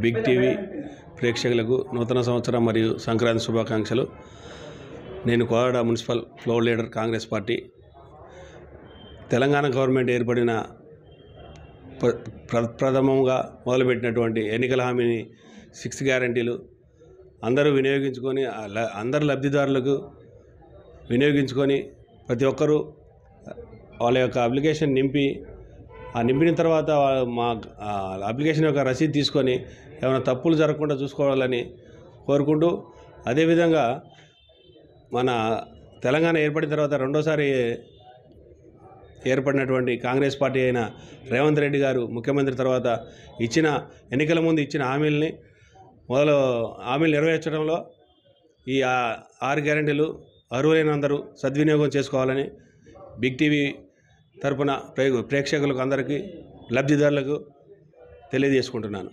Big TV ప్రేక్షకులకు నూతన సంవత్సరం మరియు సంక్రాంతి శుభాకాంక్షలు. నేను Kodad municipal floor leader, Congress party. Telangana government ఏర్పడిన ప్రథమంగా మొదలుపెట్టినటువంటి ఎన్నికల హామీని 6 గ్యారంటీలు అందరూ వినియోగించుకొని, అందరు లబ్ధిదారులకు వినియోగించుకొని ప్రతి ఒక్కరూ వాళ్ళ యొక్క అప్లికేషన్ నింపిన తర్వాత మా అప్లికేషన్ యొక్క రసీదు తీసుకొని ఏమైనా తప్పులు జరగకుండా చూసుకోవాలని కోరుకుంటూ, అదేవిధంగా మన తెలంగాణ ఏర్పడిన తర్వాత రెండోసారి ఏర్పడినటువంటి కాంగ్రెస్ పార్టీ అయిన రేవంత్ రెడ్డి గారు ముఖ్యమంత్రి తర్వాత ఎన్నికల ముందు ఇచ్చిన హామీలు నెరవేర్చడంలో ఈ 6 గ్యారెంటీలు అర్హులైన అందరూ సద్వినియోగం చేసుకోవాలని బిగ్ టీవీ తరపున ప్రేక్షకులకు అందరికీ లబ్ధిదారులకు తెలియజేసుకుంటున్నాను.